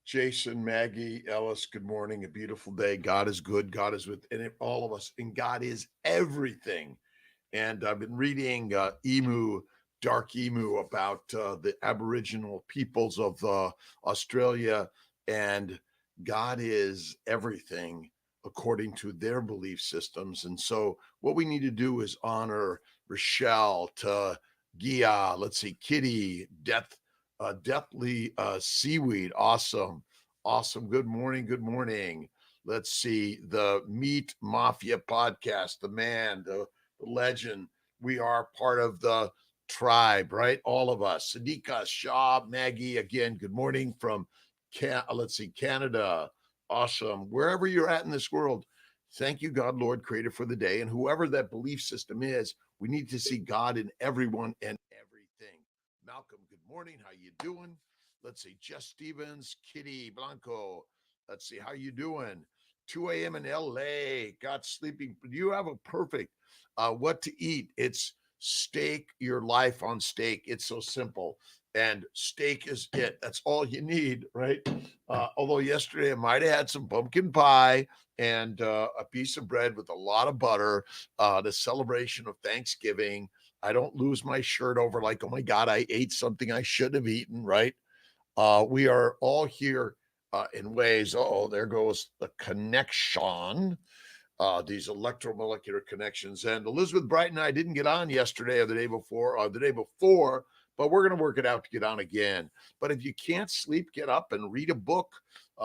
Jason, Maggie, Ellis, good morning. A beautiful day. God is good. God is within all of us, and God is everything. And I've been reading Dark Emu, about the Aboriginal peoples of Australia, and God is everything according to their belief systems. And so, what we need to do is honor Rochelle, to Gia, let's see, Kitty, Deathly Seaweed, awesome, awesome. Good morning, good morning. Let's see, the Meat Mafia podcast, the man, the legend. We are part of the tribe, right? All of us. Sadika, Shaw, Maggie, again, good morning from Canada. Awesome. Wherever you're at in this world, thank you, God, Lord, creator for the day. And whoever that belief system is, we need to see God in everyone and everything. Malcolm, good morning. How you doing? Let's see. Jess Stevens, Kitty Blanco. Let's see. How you doing? 2 a.m. in LA. Got sleeping. You have a perfect what to eat. It's steak your life on steak. It's so simple. And steak is it. That's all you need, right? Although yesterday I might have had some pumpkin pie and a piece of bread with a lot of butter, the celebration of Thanksgiving. I don't lose my shirt over like, oh my God, I ate something I should have eaten, right? We are all here in ways. Oh, there goes the connection, these electromolecular connections. And Elizabeth Bright and I didn't get on yesterday or the day before, but we're going to work it out to get on again. But if you can't sleep, get up and read a book,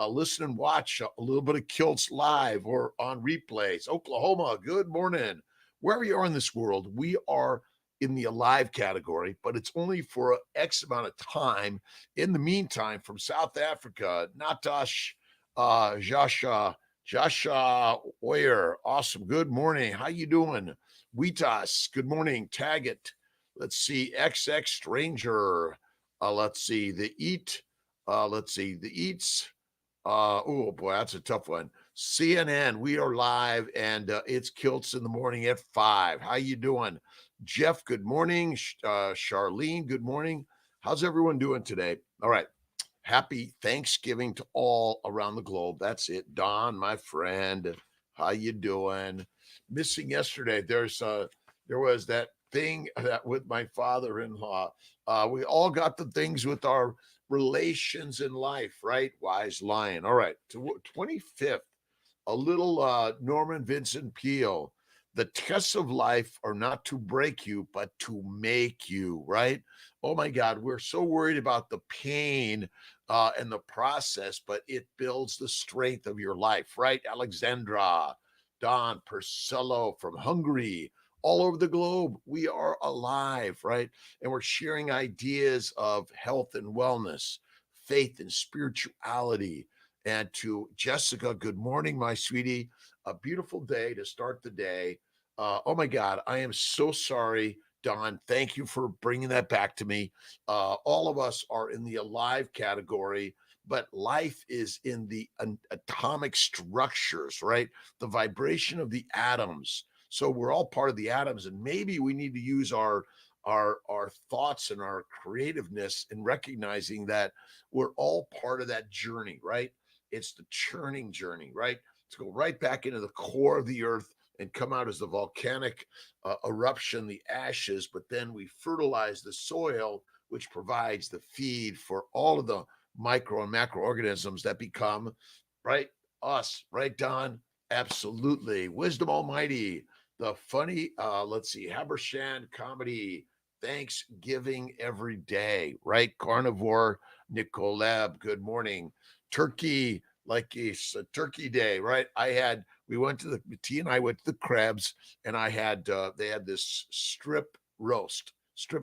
listen and watch a little bit of Kiltz live or on replays. Oklahoma, good morning. Wherever you are in this world, we are in the alive category, but it's only for X amount of time. In the meantime, from South Africa, Natash, Jasha Oyer, awesome. Good morning. How you doing? Witas, good morning. Taggett. Let's see. XX Stranger. Let's see. The Eat. Let's see. The Eats. Oh boy, that's a tough one. CNN, we are live, and it's Kiltz in the morning at 5. How you doing? Jeff, good morning. Charlene, good morning. How's everyone doing today? All right. Happy Thanksgiving to all around the globe. That's it. Don, my friend, how you doing? Missing yesterday. There was that thing that with my father-in-law. We all got the things with our relations in life, right? Wise lion. All right. 25th, a little Norman Vincent Peale. The tests of life are not to break you, but to make you, right? Oh my God, we're so worried about the pain and the process, but it builds the strength of your life, right? Alexandra, Don, Percello from Hungary, all over the globe. We are alive, right? And we're sharing ideas of health and wellness, faith and spirituality. And to Jessica, good morning, my sweetie. A beautiful day to start the day. Oh my God, I am so sorry, Don. Thank you for bringing that back to me. All of us are in the alive category, but life is in the atomic structures, right? The vibration of the atoms. So we're all part of the atoms, and maybe we need to use our thoughts and our creativeness in recognizing that we're all part of that journey, right? It's the churning journey, right? To go right back into the core of the earth and come out as the volcanic eruption, the ashes, but then we fertilize the soil, which provides the feed for all of the micro and macroorganisms that become, right, us, right, Don? Absolutely. Wisdom Almighty, the funny, let's see, Habersham comedy, Thanksgiving every day, right? Carnivore, Nicolab, good morning. Turkey, like it's a turkey day, right? We went to T and I went to the Krebs, and they had this strip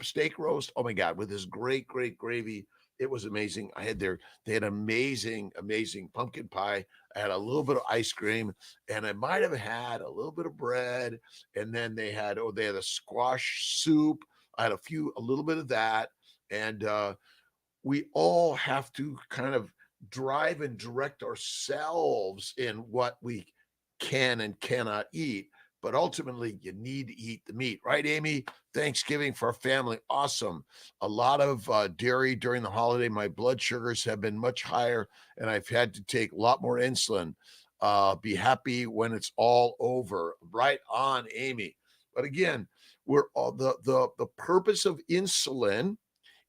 steak roast. Oh my God, with this great, great gravy. It was amazing. They had amazing pumpkin pie. I had a little bit of ice cream, and I might have had a little bit of bread. And then they had a squash soup. I had a little bit of that. And we all have to kind of drive and direct ourselves in what we can and cannot eat. but ultimately you need to eat the meat, right, Amy? Thanksgiving for our family, awesome. A lot of dairy during the holiday. My blood sugars have been much higher, and I've had to take a lot more insulin. Be happy when it's all over. Right on, Amy. But again, we're all the purpose of insulin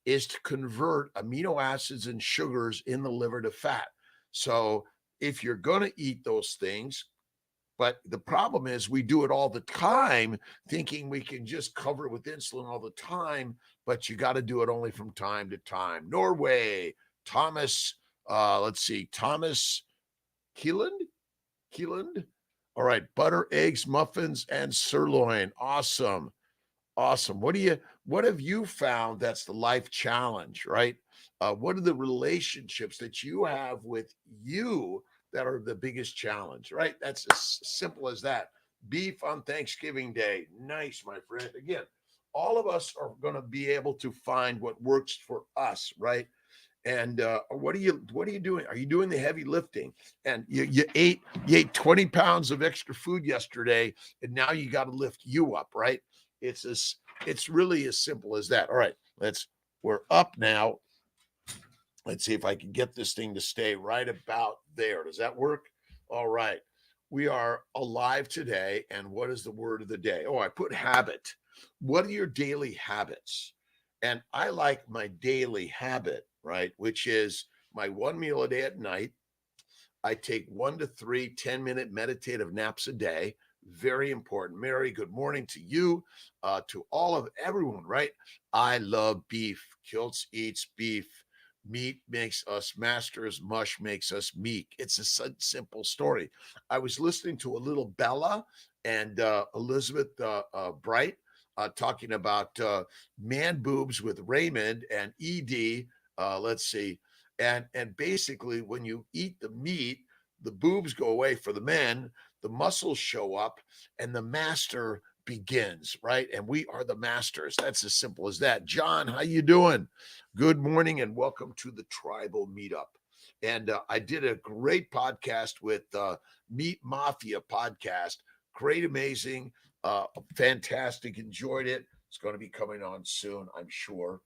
is to convert amino acids and sugars in the liver to fat. So if you're going to eat those things, but the problem is we do it all the time, thinking we can just cover it with insulin all the time, but you got to do it only from time to time. Norway, Thomas, let's see, Thomas Keeland? Keeland? All right, butter, eggs, muffins, and sirloin. Awesome. Awesome. What have you found that's the life challenge, right? What are the relationships that you have with you that are the biggest challenge, right? That's as simple as that. Beef on Thanksgiving Day. Nice, my friend. Again, all of us are going to be able to find what works for us, right? And what are you doing? Are you doing the heavy lifting? And you ate 20 pounds of extra food yesterday, and now you got to lift you up, right? It's really as simple as that. All right, we're up now. Let's see if I can get this thing to stay right about there. Does that work? All right. We are alive today. And what is the word of the day? Oh, I put habit. What are your daily habits? And I like my daily habit, right? Which is my one meal a day at night. I take 1 to 3 10-minute meditative naps a day. Very important. Mary, good morning to you, to all of everyone, right? I love beef. Kiltz eats beef. Meat makes us masters. Mush makes us meek. It's a simple story. I was listening to a little Bella and Elizabeth Bright talking about man boobs with Raymond and ED. Let's see. And basically, when you eat the meat, the boobs go away for the men, the muscles show up, and the master begins, right? And we are the masters. That's as simple as that. John, how you doing? Good morning and welcome to the Tribal Meetup. And I did a great podcast with Meat Mafia podcast. Great, amazing, fantastic. Enjoyed it. It's going to be coming on soon, I'm sure.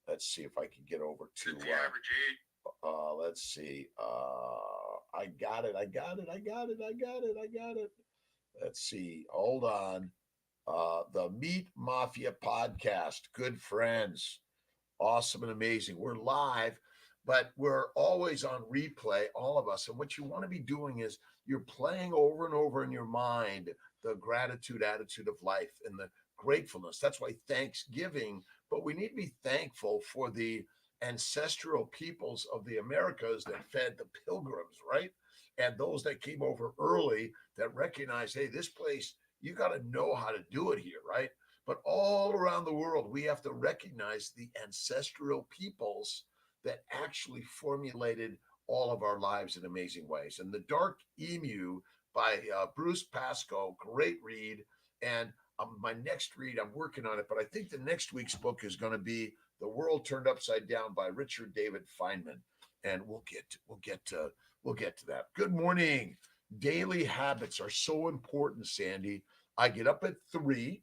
Let's see if I can get over to. Let's see. I got it. Let's see. Hold on. The Meat Mafia podcast. Good friends. Awesome and amazing. We're live, but we're always on replay, all of us. And what you want to be doing is you're playing over and over in your mind the gratitude attitude of life and the gratefulness. That's why Thanksgiving, but we need to be thankful for the ancestral peoples of the Americas that fed the pilgrims, right? And those that came over early that recognize, hey, this place, you got to know how to do it here, right? But all around the world, we have to recognize the ancestral peoples that actually formulated all of our lives in amazing ways. And The Dark Emu by Bruce Pascoe, great read. And my next read, I'm working on it, but I think the next week's book is going to be The World Turned Upside Down by Richard David Feynman. And we'll get to that. Good morning. Daily habits are so important, Sandy. I get up at 3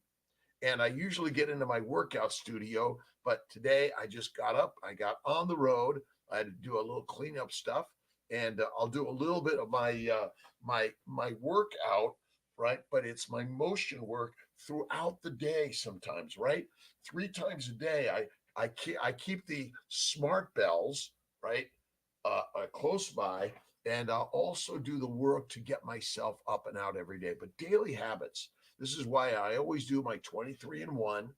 and I usually get into my workout studio, but today I just got up. I got on the road. I had to do a little cleanup stuff, and I'll do a little bit of my workout, right? But it's my motion work throughout the day sometimes, right? 3 times a day. I keep the smart bells, right, close by, and I'll also do the work to get myself up and out every day. But daily habits. This is why I always do my 23 and 1.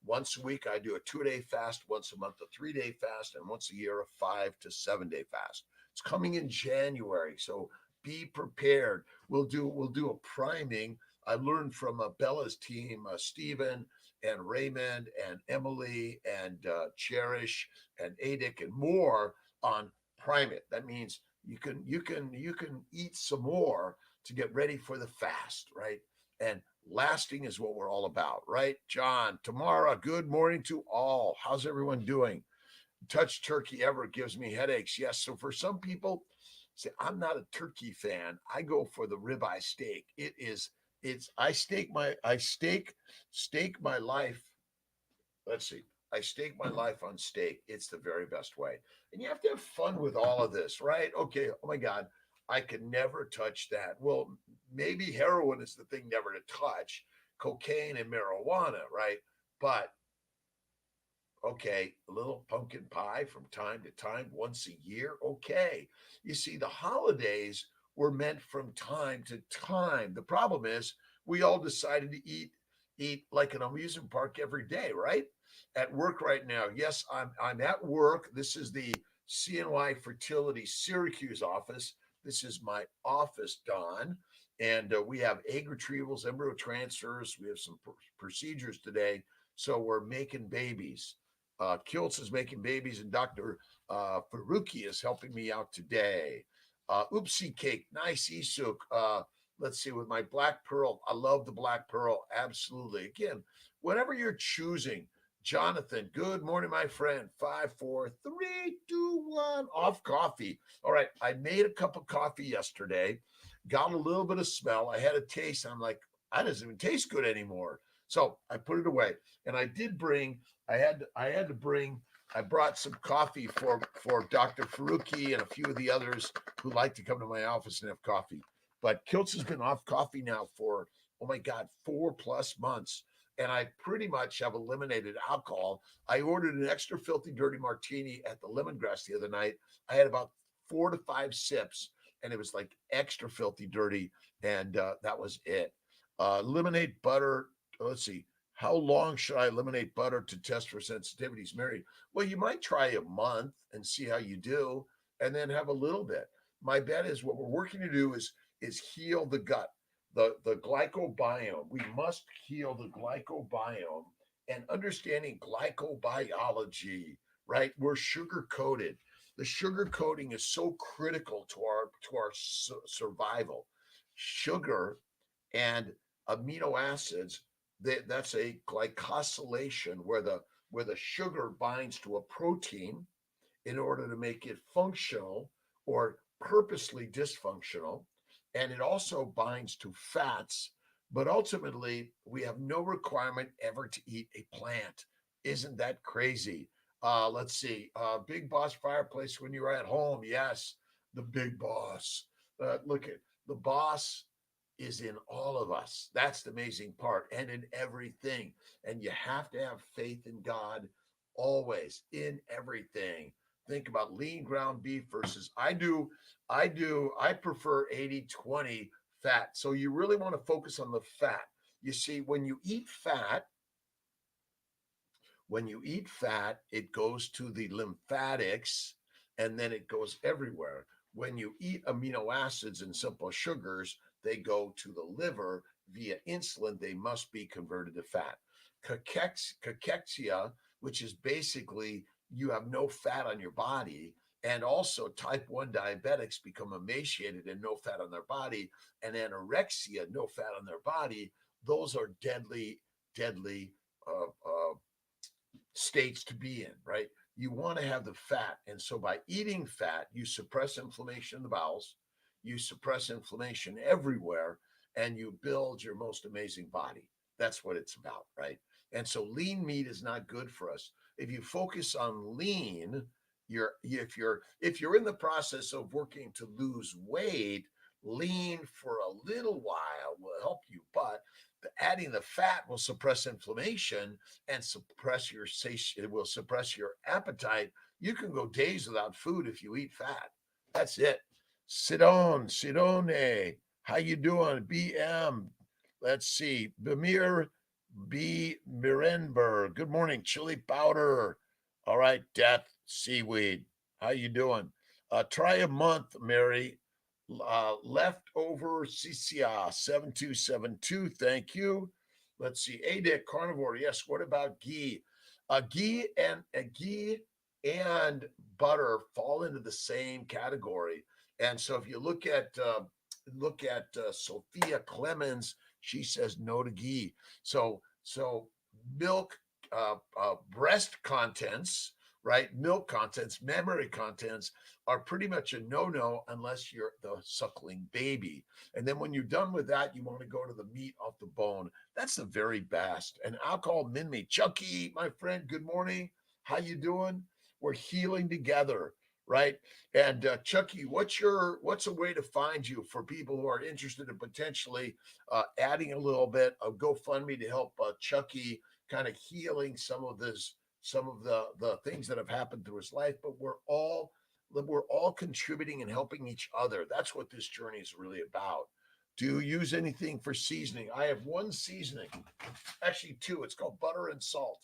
Once a week, I do a 2-day fast, once a month, a 3-day fast, and once a year, a 5 to 7-day fast. It's coming in January, so be prepared. We'll do a priming. I learned from Bella's team, Stephen and Raymond and Emily and Cherish and Adic and more on prime it. That means you can eat some more to get ready for the fast, right? And lasting is what we're all about, right? John, Tamara, good morning to all. How's everyone doing? Touch turkey ever gives me headaches. Yes. So for some people, say I'm not a turkey fan. I go for the ribeye steak. It is I stake my life. Let's see. I stake my life on steak. It's the very best way. And you have to have fun with all of this, right? Okay. Oh my God. I could never touch that. Well, maybe heroin is the thing never to touch, cocaine and marijuana, right? But okay, a little pumpkin pie from time to time, once a year. Okay. You see, the holidays were meant from time to time. The problem is we all decided to eat like an amusement park every day, right? At work right now. Yes, I'm at work. This is the CNY Fertility Syracuse office. This is my office, Don. And we have egg retrievals, embryo transfers. We have some procedures today. So we're making babies. Kiltz is making babies, and Dr. Faruqi is helping me out today. Oopsie cake, nice Isuk. Let's see, with my black pearl, I love the black pearl, absolutely. Again, whatever you're choosing, Jonathan, good morning, my friend. 5, 4, 3, 2, 1, off coffee. All right, I made a cup of coffee yesterday, got a little bit of smell. I had a taste. I'm like, that doesn't even taste good anymore. So I put it away, and I did bring I had to bring I brought some coffee for Dr. Faruqi and a few of the others who like to come to my office and have coffee. But Kiltz has been off coffee now for, oh my God, 4+ months. And I pretty much have eliminated alcohol. I ordered an extra filthy dirty martini at the lemongrass the other night. I had about 4 to 5 sips, and it was like extra filthy dirty, and that was it. Eliminate butter. Let's see. How long should I eliminate butter to test for sensitivities, Mary? Well, you might try a month and see how you do, and then have a little bit. My bet is what we're working to do is heal the gut, the glycobiome. We must heal the glycobiome and understanding glycobiology, right? We're sugar coated. The sugar coating is so critical to our survival. Sugar and amino acids, that's a glycosylation where the sugar binds to a protein in order to make it functional or purposely dysfunctional. And it also binds to fats. But ultimately, we have no requirement ever to eat a plant. Isn't that crazy? Let's see. Big Boss Fireplace when you're at home. Yes, the big boss. Look at the boss is in all of us. That's the amazing part, and in everything. And you have to have faith in God always in everything. Think about lean ground beef versus I prefer 80/20 fat. So you really want to focus on the fat. You see, when you eat fat, it goes to the lymphatics and then it goes everywhere. When you eat amino acids and simple sugars, they go to the liver via insulin. They must be converted to fat. Cachexia, which is basically you have no fat on your body, and also type 1 diabetics become emaciated and no fat on their body, and anorexia, no fat on their body. Those are deadly states to be in, right? You want to have the fat. And so by eating fat, you suppress inflammation in the bowels, you suppress inflammation everywhere, and you build your most amazing body. That's what it's about, right? And so lean meat is not good for us. If you focus on lean, if you're in the process of working to lose weight, lean for a little while will help you, but adding the fat will suppress inflammation and it will suppress your appetite. You can go days without food if you eat fat. That's it. Sidone. How you doing? BM. Let's see. Bamir B. Mirenberg. Good morning. Chili powder. All right. Death. Seaweed. How you doing? Try a month, Mary. Leftover CCA 7272. Thank you. Let's see. ADIC carnivore. Yes. What about ghee? Ghee and butter fall into the same category. And so if you look at Sophia Clemens, she says no to ghee. So milk breast contents right? Milk contents, mammary contents are pretty much a no-no unless you're the suckling baby. And then when you're done with that, you want to go to the meat off the bone. That's the very best. And alcohol min me. Chucky, my friend, good morning. How you doing? We're healing together, right? And Chucky, what's a way to find you for people who are interested in potentially adding a little bit of GoFundMe to help Chucky kind of healing some of the things that have happened through his life, but we're all contributing and helping each other. That's what this journey is really about. Do you use anything for seasoning? I have one seasoning, actually two. It's called butter and salt.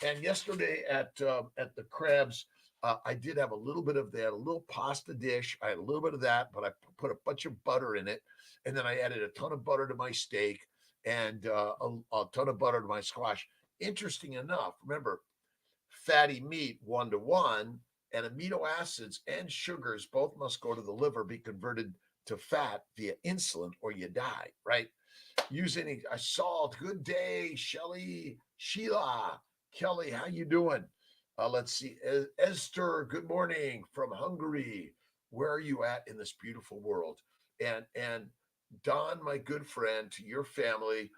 And yesterday at the Crabs, I did have a little bit of that, a little pasta dish. I had a little bit of that, but I put a bunch of butter in it, and then I added a ton of butter to my steak and a ton of butter to my squash. Interesting enough, remember, fatty meat 1 to 1, and amino acids and sugars both must go to the liver, be converted to fat via insulin, or you die. Right? Use any salt. Good day, Shelly, Sheila, Kelly. How you doing? Let's see. Esther, good morning from Hungary. Where are you at in this beautiful world? And Don, my good friend, to your family.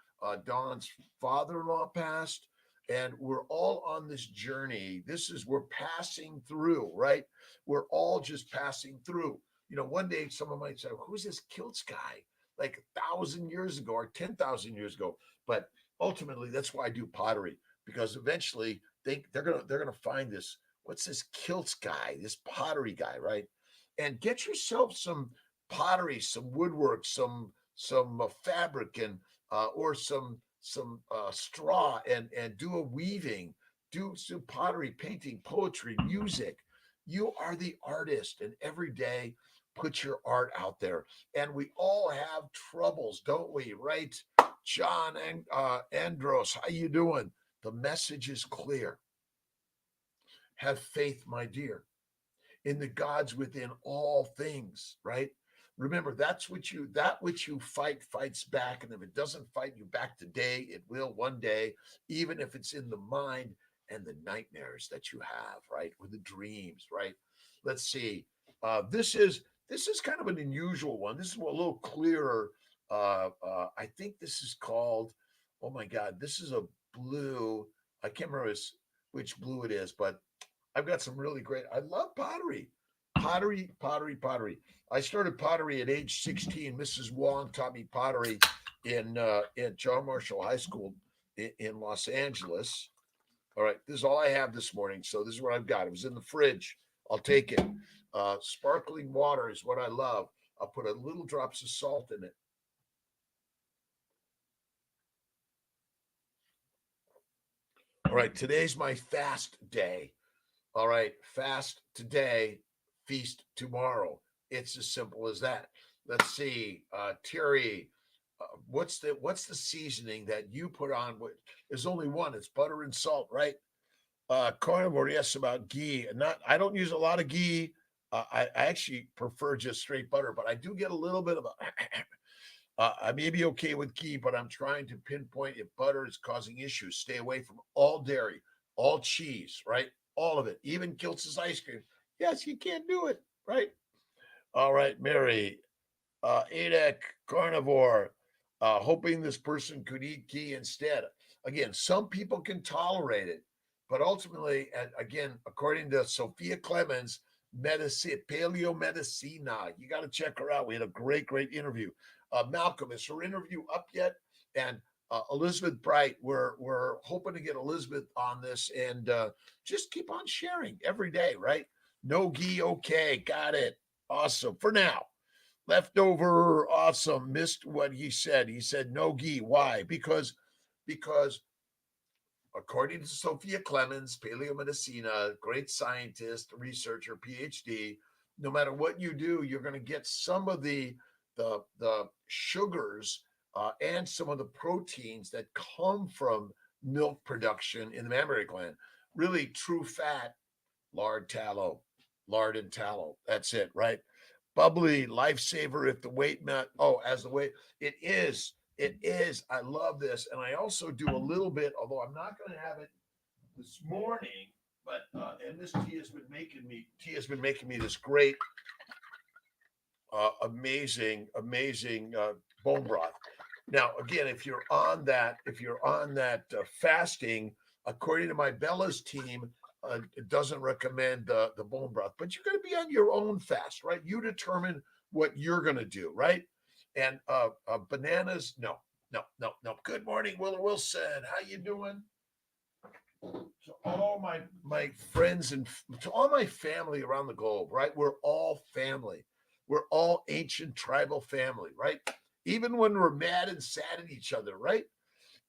Don's father-in-law passed, and we're all on this journey. We're passing through, right? We're all just passing through. One day someone might say, "Who's this Kiltz guy?" Like 1,000 years ago or 10,000 years ago. But ultimately, that's why I do pottery, because eventually they're gonna find this. What's this Kiltz guy? This pottery guy, right? And get yourself some pottery, some woodwork, some fabric, and or some straw, and do a weaving, do some pottery, painting, poetry, music. You are the artist, and every day put your art out there. And we all have troubles, don't we? Right? John and Andros, how you doing? The message is clear. Have faith, my dear, in the gods within all things, right? Remember, that which you fight fights back. And if it doesn't fight you back today, it will one day, even if it's in the mind and the nightmares that you have, right? Or the dreams, right? Let's see. This is kind of an unusual one. This is a little clearer. I think this is called, oh my God, this is a blue. I can't remember which blue it is, but I've got some really great. I love pottery, pottery, pottery, pottery. I started pottery at age 16. Mrs. Wong taught me pottery in John Marshall High School in Los Angeles. All right, this is all I have this morning. So this is what I've got. It was in the fridge. I'll take it. Sparkling water is what I love. I'll put a little drops of salt in it. All right, today's my fast day. All right, fast today, feast tomorrow. It's as simple as that. Let's see, Terry, what's the seasoning that you put on? There's only one. It's butter and salt, right? Carnivore, yes, about ghee. Not, I don't use a lot of ghee. I actually prefer just straight butter, but I do get a little bit of a. I may be okay with ghee, but I'm trying to pinpoint if butter is causing issues. Stay away from all dairy, all cheese, right? All of it, even Kiltz's ice cream. Yes, you can't do it, right? All right, Mary, Adek, carnivore, hoping this person could eat ghee instead. Again, some people can tolerate it, but ultimately, and again, according to Sophia Clemens, paleo medicina, you got to check her out. We had a great interview. Malcolm, is her interview up yet? And Elizabeth Bright, we're hoping to get Elizabeth on this, and just keep on sharing every day, right? No ghee, okay, got it, awesome. For now, leftover, awesome. Missed what he said. He said no ghee. Why? Because according to Sophia Clemens, paleomedicina, great scientist, researcher, PhD, no matter what you do, you're going to get some of the sugars and some of the proteins that come from milk production in the mammary gland. Really, true fat, lard, tallow, lard and tallow. That's it, right? Bubbly, lifesaver if the weight met. Oh, as the weight, it is. It is. I love this. And I also do a little bit, although I'm not going to have it this morning, But and this tea has been making me this great, amazing bone broth. Now, again, if you're on that fasting, according to my Bella's team, it doesn't recommend the bone broth, but you're going to be on your own fast, right? You determine what you're going to do, right? And bananas, no, no, no, no. Good morning, Willa Wilson. How you doing? To all my friends and to all my family around the globe, right? We're all family. We're all ancient tribal family, right? Even when we're mad and sad at each other, right?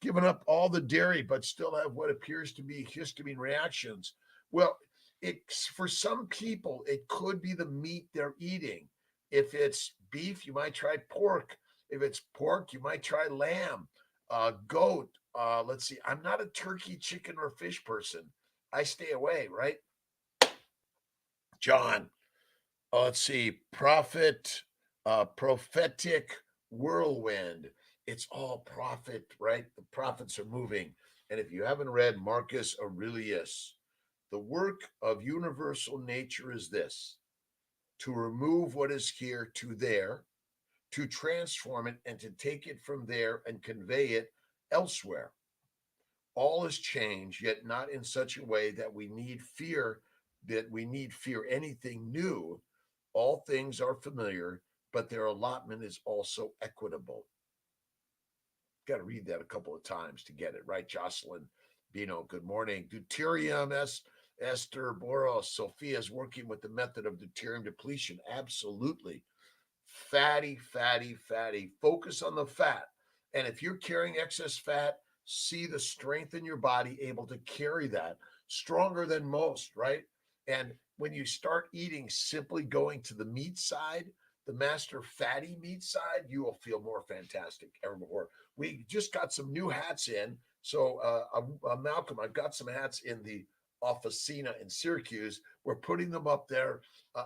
Giving up all the dairy, but still have what appears to be histamine reactions. Well, it's for some people, it could be the meat they're eating. If it's beef, you might try pork. If it's pork, you might try lamb, goat. Let's see. I'm not a turkey, chicken, or fish person. I stay away, right? John, let's see. Prophetic whirlwind. It's all prophet, right? The prophets are moving. And if you haven't read Marcus Aurelius, the work of universal nature is this: to remove what is here to there, to transform it, and to take it from there and convey it elsewhere. All is change, yet not in such a way that we need fear anything new. All things are familiar, but their allotment is also equitable. Got to read that a couple of times to get it right. Jocelyn Bino, good morning. Deuterium, Esther Boros, Sophia is working with the method of deuterium depletion. Absolutely. Fatty, fatty, fatty. Focus on the fat. And if you're carrying excess fat, see the strength in your body able to carry that stronger than most, right? And when you start eating, simply going to the meat side, the master fatty meat side, you will feel more fantastic ever more. We just got some new hats in. So, Malcolm, I've got some hats in the officina in Syracuse. We're putting them up there.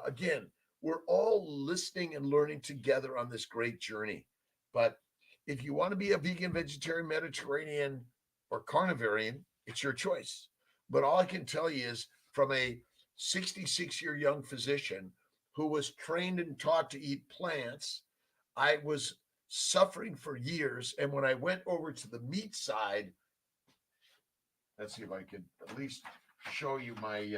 Again, we're all listening and learning together on this great journey. But if you want to be a vegan, vegetarian, Mediterranean, or carnivarian, it's your choice. But all I can tell you is from a 66-year young physician who was trained and taught to eat plants, I was suffering for years. And when I went over to the meat side, let's see if I could at least show you my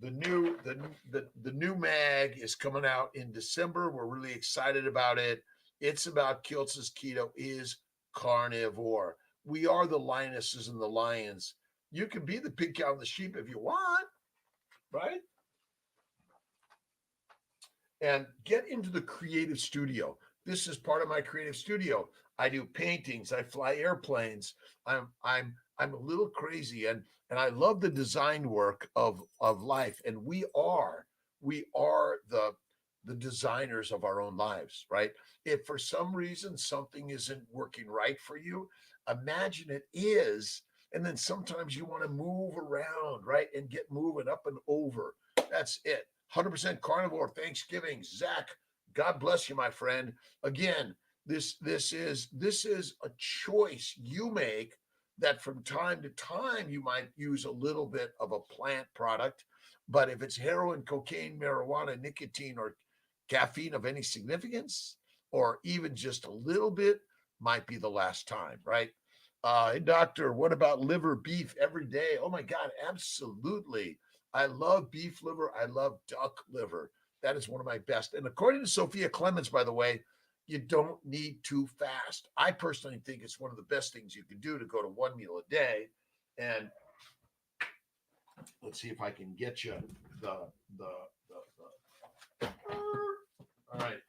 the new mag is coming out in December. We're really excited about it. It's about Kiltz's Keto is carnivore. We are the lionesses and the lions. You can be the pig, cow, and the sheep if you want, right? And get into the creative studio. This is part of my creative studio. I do paintings. I fly airplanes. I'm a little crazy, and I love the design work of life. And we are the designers of our own lives, right? If for some reason something isn't working right for you, imagine it is. And then sometimes you want to move around, right? And get moving up and over. That's it. 100% carnivore Thanksgiving. Zach, God bless you, my friend. Again, this is a choice you make, that from time to time you might use a little bit of a plant product, but if it's heroin, cocaine, marijuana, nicotine, or caffeine of any significance, or even just a little bit, might be the last time, right? Hey, doctor, what about liver beef every day? Oh my God, absolutely. I love beef liver. I love duck liver. That is one of my best. And according to Sophia Clemens, by the way, you don't need to fast. I personally think it's one of the best things you can do to go to one meal a day. And let's see if I can get you the all right.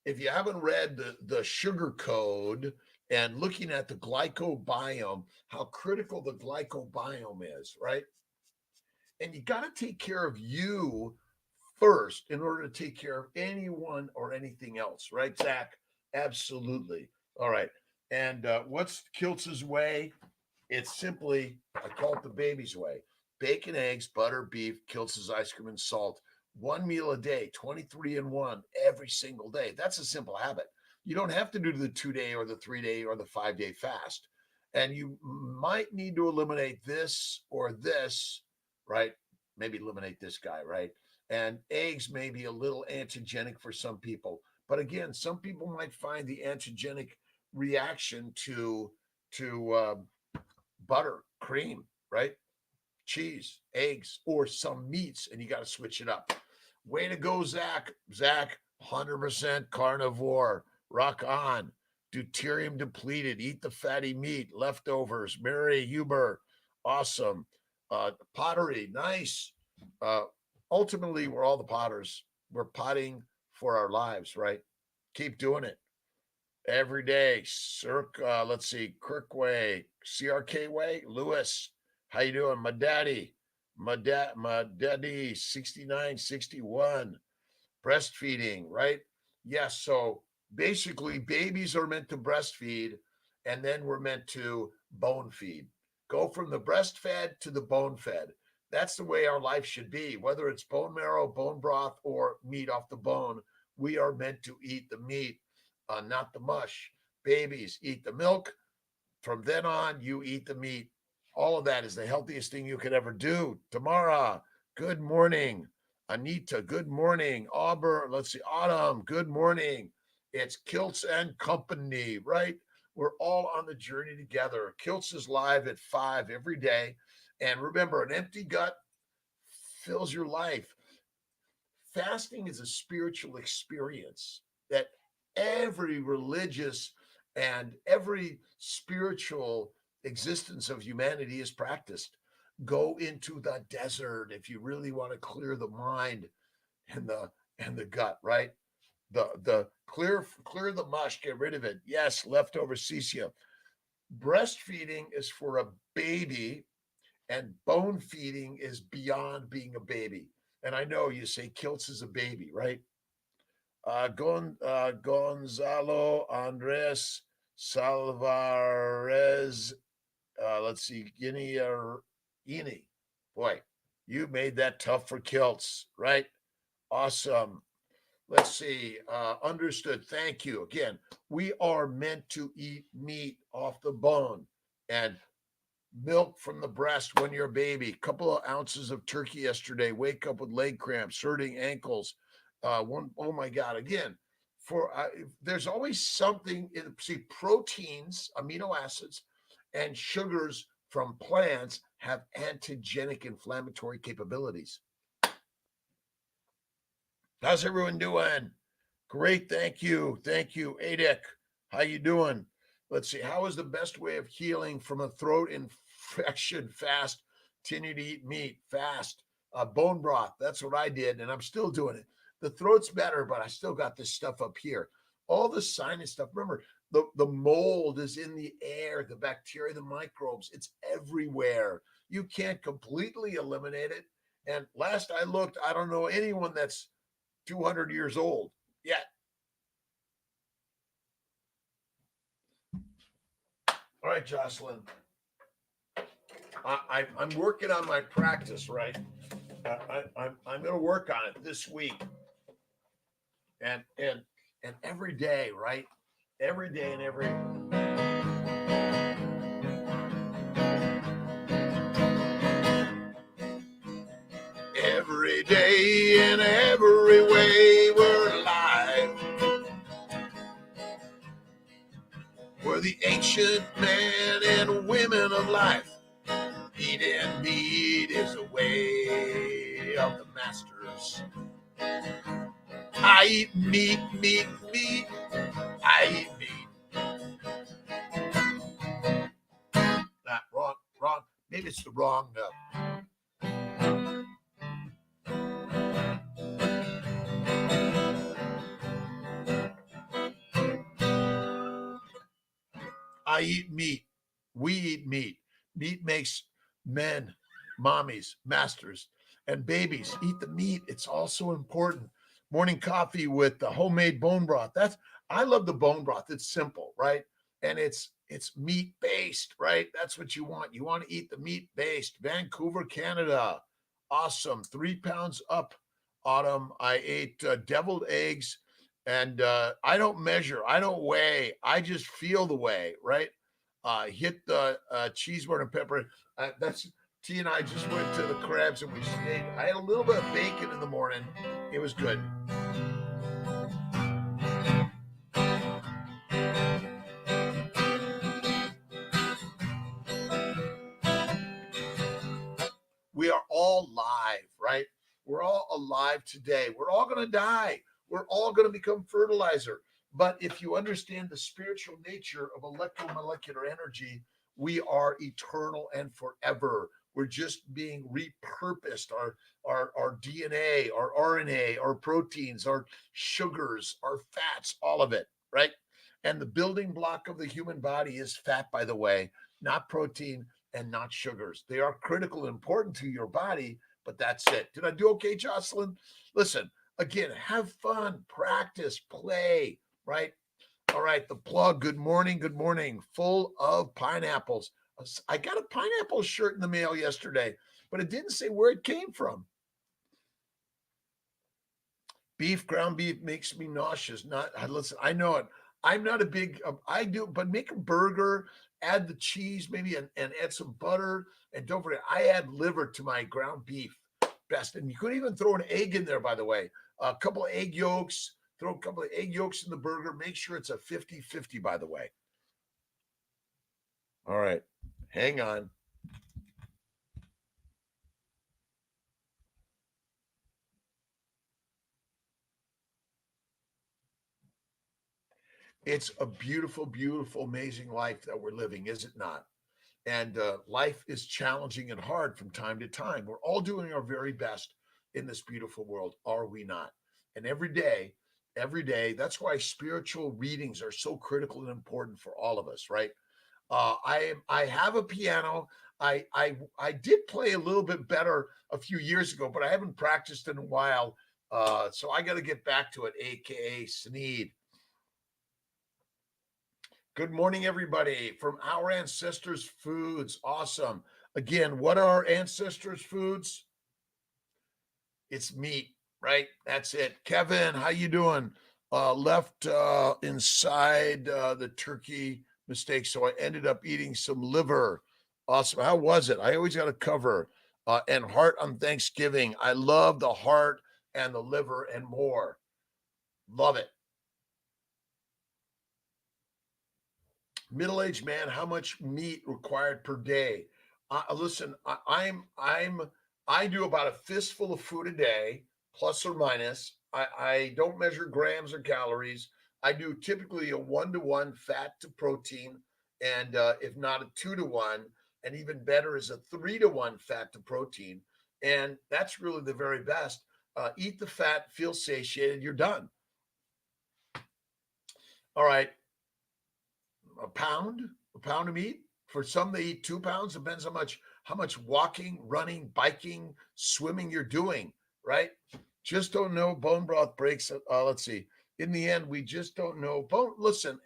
If you haven't read the sugar code and looking at the glycobiome, how critical the glycobiome is, right? And you got to take care of you first in order to take care of anyone or anything else, right, Zach? Absolutely. All right. And what's Kiltz's way? It's simply, I call it the baby's way: bacon, eggs, butter, beef, Kiltz's ice cream, and salt. One meal a day, 23 and 1 every single day. That's a simple habit. You don't have to do the 2-day or the 3-day or the 5-day fast. and you might need to eliminate this or this, right? Maybe eliminate this guy, right? And eggs may be a little antigenic for some people, but again, some people might find the antigenic reaction to butter, cream, right? Cheese, eggs, or some meats, and you got to switch it up. Way to go, Zach. Zach, 100% carnivore. Rock on. Deuterium depleted. Eat the fatty meat. Leftovers. Mary Huber. Awesome. Pottery. Nice. Ultimately, we're all the potters. We're potting for our lives, right? Keep doing it every day. Let's see, Kirkway, CRK Way, Lewis. How you doing? My daddy, 6961. Breastfeeding, right? Yes. So basically, babies are meant to breastfeed, and then we're meant to bone feed. Go from the breastfed to the bone fed. That's the way our life should be. Whether it's bone marrow, bone broth, or meat off the bone, we are meant to eat the meat, not the mush. Babies eat the milk. From then on, you eat the meat. All of that is the healthiest thing you could ever do. Tamara, good morning. Anita, good morning. Auburn, let's see. Autumn, good morning. It's Kiltz and Company, right? We're all on the journey together. Kiltz is live at 5 every day. And remember, an empty gut fills your life. Fasting is a spiritual experience that every religious and every spiritual existence of humanity is practiced. Go into the desert if you really want to clear the mind and the gut, right? The clear the mush, get rid of it. Yes, leftover cecia. Breastfeeding is for a baby, and bone feeding is beyond being a baby. And I know you say Kiltz is a baby, right? Gonzalo Andres Salvarez. Let's see, Guinea. Boy, you made that tough for Kiltz, right? Awesome. Let's see. Understood. Thank you. Again, we are meant to eat meat off the bone and milk from the breast when you're a baby. Couple of ounces of turkey yesterday. Wake up with leg cramps, hurting ankles. Oh my God! Again, there's always something in proteins, amino acids, and sugars from plants have antigenic inflammatory capabilities. How's everyone doing? Great, thank you, Adek. How you doing? Let's see. How is the best way of healing from a throat infection? Fast. Continue to eat meat. Fast. Bone broth. That's what I did, and I'm still doing it. The throat's better, but I still got this stuff up here. All the sinus stuff. Remember, the mold is in the air, the bacteria, the microbes. It's everywhere. You can't completely eliminate it. And last I looked, I don't know anyone that's 200 years old yet. All right, Jocelyn. I'm working on my practice, right? I'm going to work on it this week, and every day, right? Every day and every day in every way we're alive. We're the ancient men and women of life. Eating meat is a way of the masters. I eat meat. I eat meat. Not wrong. Maybe it's the wrong. I eat meat. We eat meat. Meat makes men, mommies, masters, and babies eat the meat. It's also important. Morning coffee with the homemade bone broth. I love the bone broth. It's simple, right? And it's meat based, right? That's what you want. You want to eat the meat based. Vancouver, Canada. Awesome. 3 pounds up. Autumn. I ate deviled eggs, and I don't measure. I don't weigh. I just feel the way, right? hit the cheeseburger and pepper. That's T and I just went to the crabs and we stayed. I had a little bit of bacon in the morning. It was good. We are all live, right? We're all alive today. We're all going to die. We're all going to become fertilizer. But if you understand the spiritual nature of electromolecular energy, we are eternal and forever. We're just being repurposed. Our DNA, our RNA, our proteins, our sugars, our fats, all of it, right? And the building block of the human body is fat, by the way, not protein, and not sugars. They are critical and important to your body, but that's it. Did I do okay, Jocelyn? Listen, again, have fun, practice, play, right? All right, the plug. Good morning. Good morning. Full of pineapples. I got a pineapple shirt in the mail yesterday, but it didn't say where it came from. Ground beef makes me nauseous. Not listen, I know it. I'm not a big, I do, but make a burger, add the cheese, maybe, and add some butter. And don't forget, I add liver to my ground beef. Best. And you could even throw an egg in there, by the way. A couple of egg yolks, throw a couple of egg yolks in the burger. Make sure it's a 50-50, by the way. All right. Hang on. It's a beautiful, beautiful, amazing life that we're living, is it not? And life is challenging and hard from time to time. We're all doing our very best in this beautiful world, are we not? And every day, that's why spiritual readings are so critical and important for all of us, right? I have a piano. I did play a little bit better a few years ago, but I haven't practiced in a while. So I got to get back to it, aka Sneed. Good morning, everybody, from Our Ancestors Foods. Awesome. Again, what are our ancestors' foods? It's meat, right? That's it. Kevin, how you doing? Left inside the turkey mistake, so I ended up eating some liver. Awesome. How was it? I always got to cover. And heart on Thanksgiving. I love the heart and the liver and more. Love it. Middle-aged man, how much meat required per day? Listen, I do about a fistful of food a day, plus or minus. I don't measure grams or calories. I do typically a 1-to-1 fat to protein, and if not a 2-to-1, and even better is a 3-to-1 fat to protein, and that's really the very best. Eat the fat, feel satiated, you're done. All right, a pound, of meat. For some, they eat 2 pounds. Depends how much walking, running, biking, swimming you're doing. Right? Just don't know. Bone broth breaks. Let's see. In the end, we just don't know. Listen,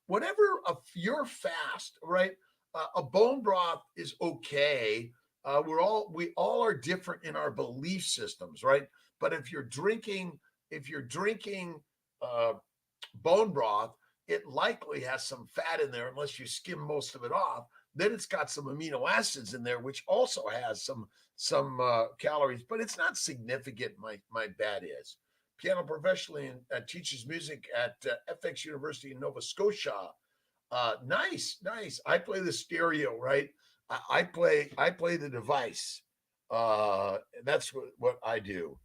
whatever you're fast, right? A bone broth is okay. We all are different in our belief systems, right? But if you're drinking uh, bone broth, it likely has some fat in there unless you skim most of it off. Then it's got some amino acids in there, which also has some calories, but it's not significant. My bad is piano professionally and teaches music at FX University in Nova Scotia. Nice, nice. I play the stereo, right? I play the device. That's what I do.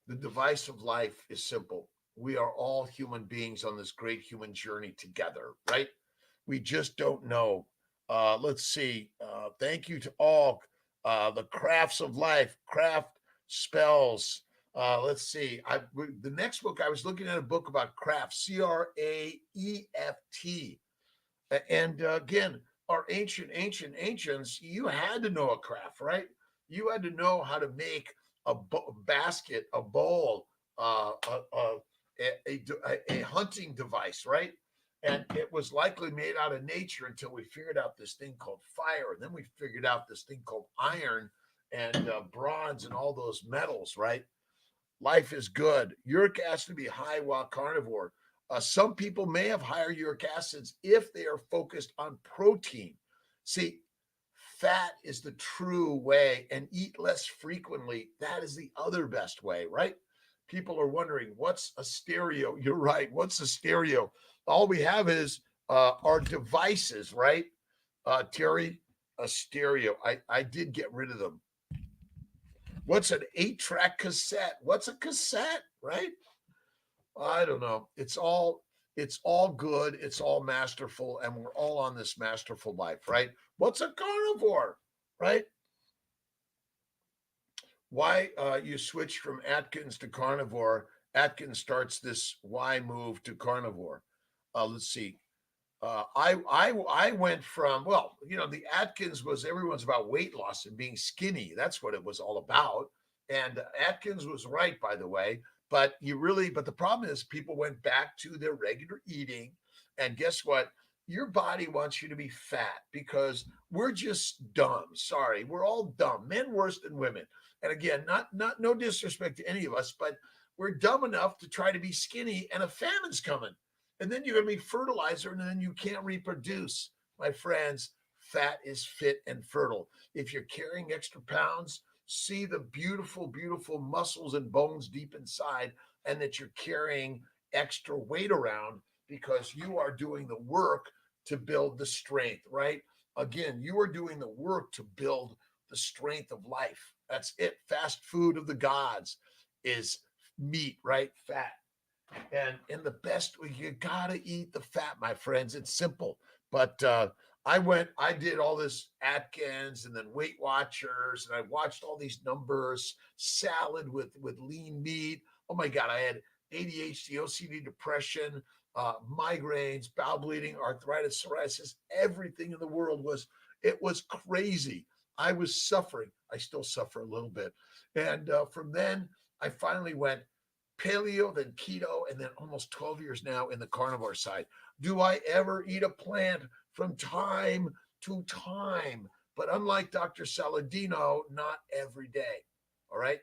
The device of life is simple. We are all human beings on this great human journey together, right? We just don't know. Let's see. Thank you to all the crafts of life, craft spells. Let's see. The next book, I was looking at a book about craft, Craeft. And again, our ancients, you had to know a craft, right? You had to know how to make basket, a bowl, a hunting device, right? And it was likely made out of nature until we figured out this thing called fire. And then we figured out this thing called iron and bronze and all those metals, right? Life is good. Uric acid to be high while carnivore. Some people may have higher uric acids if they are focused on protein. See, fat is the true way, and eat less frequently. That is the other best way, right? People are wondering, what's a stereo? You're right. What's a stereo? All we have is our devices, right? Terry, a stereo. I did get rid of them. What's an 8-track cassette? What's a cassette, right? I don't know. It's all good. It's all masterful, and we're all on this masterful life, right? What's a carnivore, right? Why you switch from Atkins to carnivore? Atkins starts this why move to carnivore. Let's see. I went from, well, the Atkins was, everyone's about weight loss and being skinny. That's what it was all about. And Atkins was right, by the way. But the problem is people went back to their regular eating. And guess what? Your body wants you to be fat because we're just dumb. Sorry, we're all dumb. Men worse than women. And again, not no disrespect to any of us, but we're dumb enough to try to be skinny, and a famine's coming, and then you're going to be fertilizer, and then you can't reproduce. My friends, fat is fit and fertile. If you're carrying extra pounds, see the beautiful, beautiful muscles and bones deep inside, and that you're carrying extra weight around because you are doing the work to build the strength, right? Again, you are doing the work to build the strength of life. That's it. Fast food of the gods is meat, right? Fat. And in the best way, you gotta eat the fat, my friends. It's simple. But I did all this Atkins and then Weight Watchers, and I watched all these numbers, salad with lean meat. Oh my God, I had ADHD, OCD, depression, migraines, bowel bleeding, arthritis, psoriasis, everything in the world it was crazy. I was suffering. I still suffer a little bit. And from then, I finally went paleo, then keto, and then almost 12 years now in the carnivore side. Do I ever eat a plant from time to time? But unlike Dr. Saladino, not every day. All right.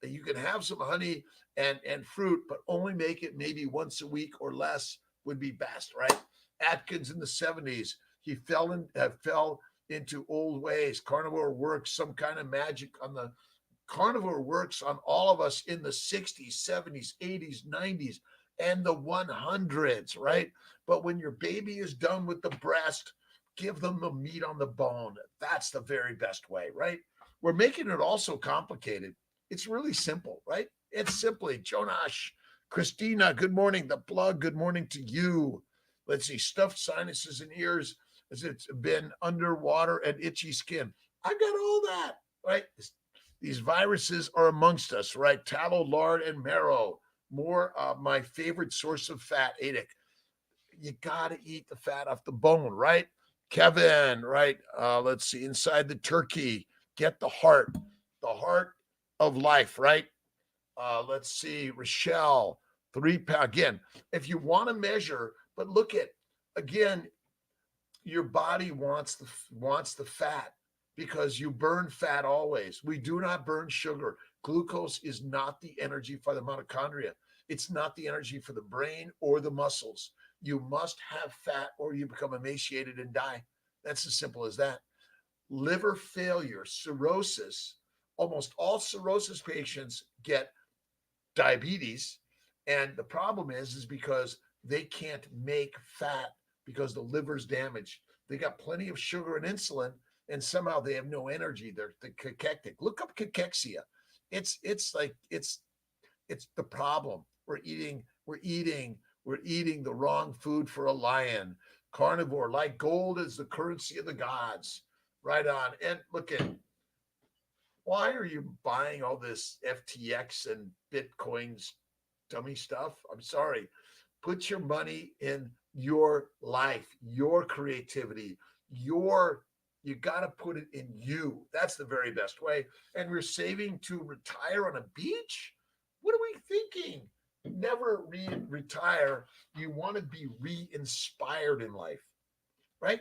You can have some honey and fruit, but only make it maybe once a week or less would be best, right? Atkins in the 70s, he fell into old ways. Carnivore works, some kind of magic on the carnivore works on all of us in the 60s, 70s, 80s, 90s, and the 100s, right? But when your baby is done with the breast, give them the meat on the bone. That's the very best way, right? We're making it all so complicated. It's really simple, right? It's simply Jonash, Christina, good morning. The plug, good morning to you. Let's see, stuffed sinuses and ears as it's been underwater and itchy skin. I've got all that, right? These viruses are amongst us, right? Tallow, lard, and marrow. More my favorite source of fat, Adic. You got to eat the fat off the bone, right? Kevin, right? Let's see. Inside the turkey, get the heart of life, right? Let's see. Rochelle, 3 pound. Again, if you want to measure, but look at, again, your body wants the fat because you burn fat always. We do not burn sugar. Glucose is not the energy for the mitochondria. It's not the energy for the brain or the muscles. You must have fat or you become emaciated and die. That's as simple as that. Liver failure, cirrhosis, almost all cirrhosis patients get diabetes. And the problem is because they can't make fat because the liver's damaged. They got plenty of sugar and insulin, and somehow they have no energy. They're cachectic. Look up cachexia. It's the problem. We're eating the wrong food for a lion. Carnivore, like gold, is the currency of the gods. Right on. And look at, why are you buying all this FTX and Bitcoins dummy stuff? I'm sorry. Put your money in your life, your creativity, you got to put it in you. That's the very best way. And we're saving to retire on a beach? What are we thinking? Never retire. You want to be re-inspired in life, right?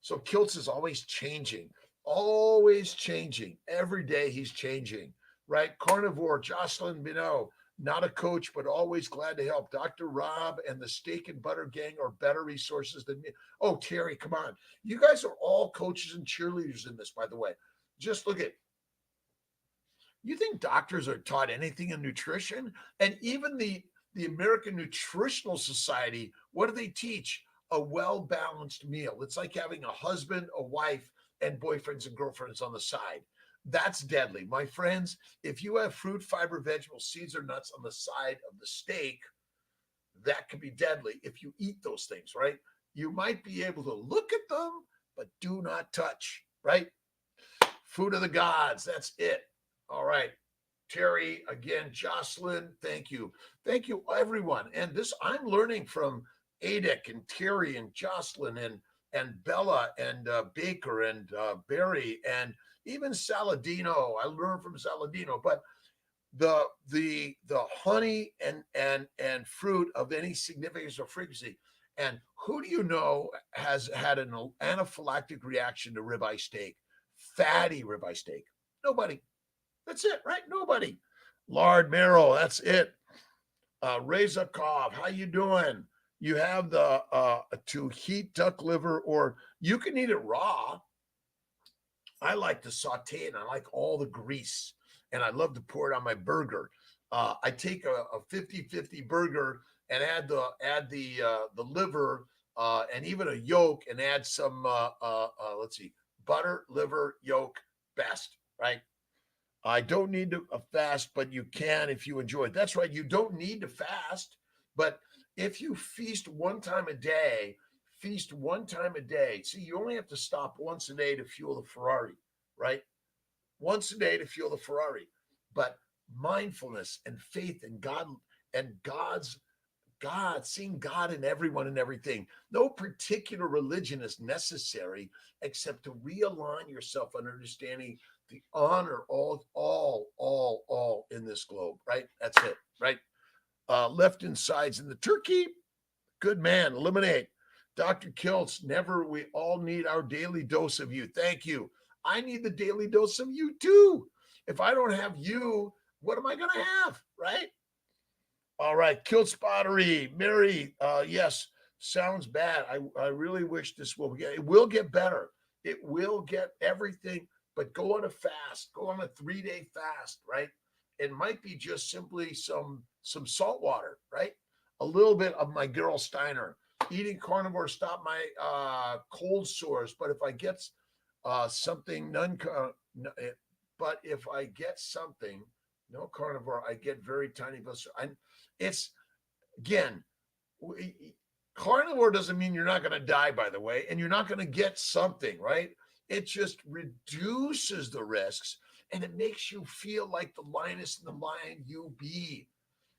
So Kiltz is always changing. Always changing. Every day he's changing, right? Carnivore, Jocelyn Binot, Not a coach, but always glad to help. Dr. Rob and the Steak and Butter Gang are better resources than me. Oh, Terry, come on. You guys are all coaches and cheerleaders in this, by the way. Just look at, you think doctors are taught anything in nutrition? And even the American Nutritional Society, what do they teach? A well-balanced meal. It's like having a husband, a wife, and boyfriends and girlfriends on the side. That's deadly. My friends, if you have fruit, fiber, vegetables, seeds, or nuts on the side of the steak, that can be deadly if you eat those things, right? You might be able to look at them, but do not touch, right? Food of the gods, that's it. All right. Terry, again, Jocelyn, thank you. Thank you, everyone. And this, I'm learning from Adic and Terry and Jocelyn and Bella and Baker and Barry and even Saladino. I learned from Saladino, but the honey and fruit of any significance or frequency. And who do you know has had an anaphylactic reaction to ribeye steak, fatty ribeye steak? Nobody. That's it, right? Nobody. Lard marrow, that's it. Razakov, how you doing? You have the to heat duck liver, or you can eat it raw. I like to saute it, and I like all the grease, and I love to pour it on my burger. I take a 50-50 burger and add the liver and even a yolk, and add some let's see, butter, liver, yolk, best, right? I don't need to fast, but you can if you enjoy it. That's right. You don't need to fast, but if you feast one time a day, feast one time a day. See, you only have to stop once a day to fuel the Ferrari, right? Once a day to fuel the Ferrari. But mindfulness and faith in God and God, seeing God in everyone and everything. No particular religion is necessary except to realign yourself on understanding the honor all in this globe, right? That's it, right? Left insides in the turkey. Good man. Eliminate. Dr. Kiltz, never, we all need our daily dose of you. Thank you. I need the daily dose of you too. If I don't have you, what am I going to have, right? All right, Kiltz Pottery, Mary. Yes, sounds bad. I really wish this will get. It will get better. It will get everything. But go on a fast. Go on a 3-day fast. Right. It might be just simply some salt water. Right. A little bit of my girl Steiner. Eating carnivore stop my cold sores. But if I get something but if I get something. No carnivore, I get very tiny blisters. It's again, carnivore doesn't mean you're not going to die, by the way, and you're not going to get something, right? It just reduces the risks, and it makes you feel like the lioness and the lion you be.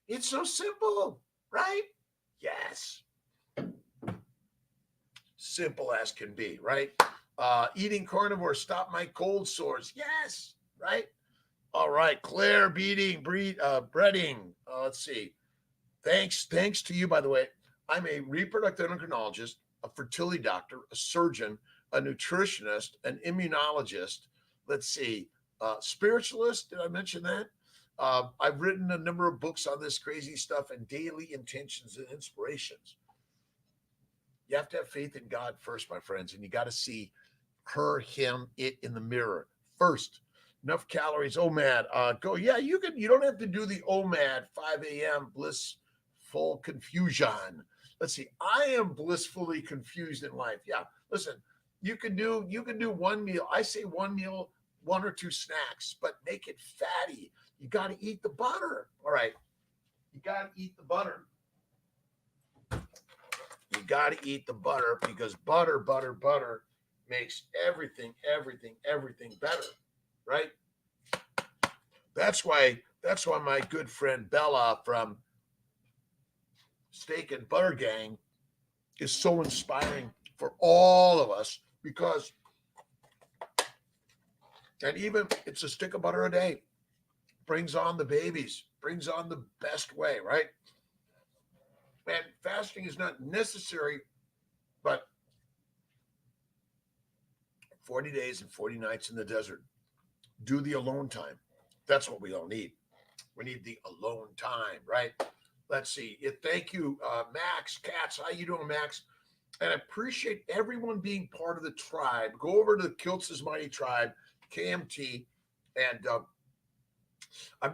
It's so simple, right? Yes. Simple as can be, right? Eating carnivore stop my cold sores. Yes, right? All right, Claire breading. Let's see. Thanks to you, by the way. I'm a reproductive endocrinologist, a fertility doctor, a surgeon, a nutritionist, an immunologist. Let's see, spiritualist. Did I mention that? I've written a number of books on this crazy stuff and daily intentions and inspirations. You have to have faith in God first, my friends, and you got to see her, him, it in the mirror first. Enough calories, OMAD. Go. Yeah, you can. You don't have to do the OMAD 5 a.m. blissful confusion. Let's see. I am blissfully confused in life. Yeah. Listen, you can do one meal. I say one meal, 1 or 2 snacks, but make it fatty. You got to eat the butter. All right. You got to eat the butter. You got to eat the butter because butter makes everything better. Right? That's why my good friend Bella from Steak and Butter Gang is so inspiring for all of us because, and even it's a stick of butter a day, brings on the babies, brings on the best way, right? And fasting is not necessary, but 40 days and 40 nights in the desert. Do the alone time. That's what we all need. We need the alone time, right? Let's see. Thank you, Max Katz. How you doing, Max? And I appreciate everyone being part of the tribe. Go over to the Kiltz's Mighty Tribe, KMT, and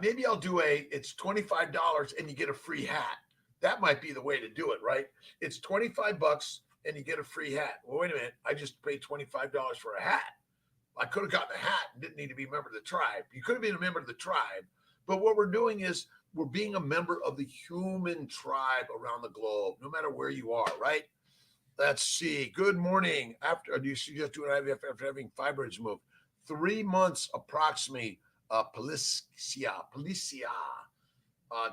maybe I'll do it's $25 and you get a free hat. That might be the way to do it, right? It's $25 and you get a free hat. Well, wait a minute. I just paid $25 for a hat. I could have gotten a hat and didn't need to be a member of the tribe. You could have been a member of the tribe. But what we're doing is we're being a member of the human tribe around the globe, no matter where you are, right? Let's see. Good morning. Do you suggest doing IVF after having fibroids removed? 3 months approximately. Policia.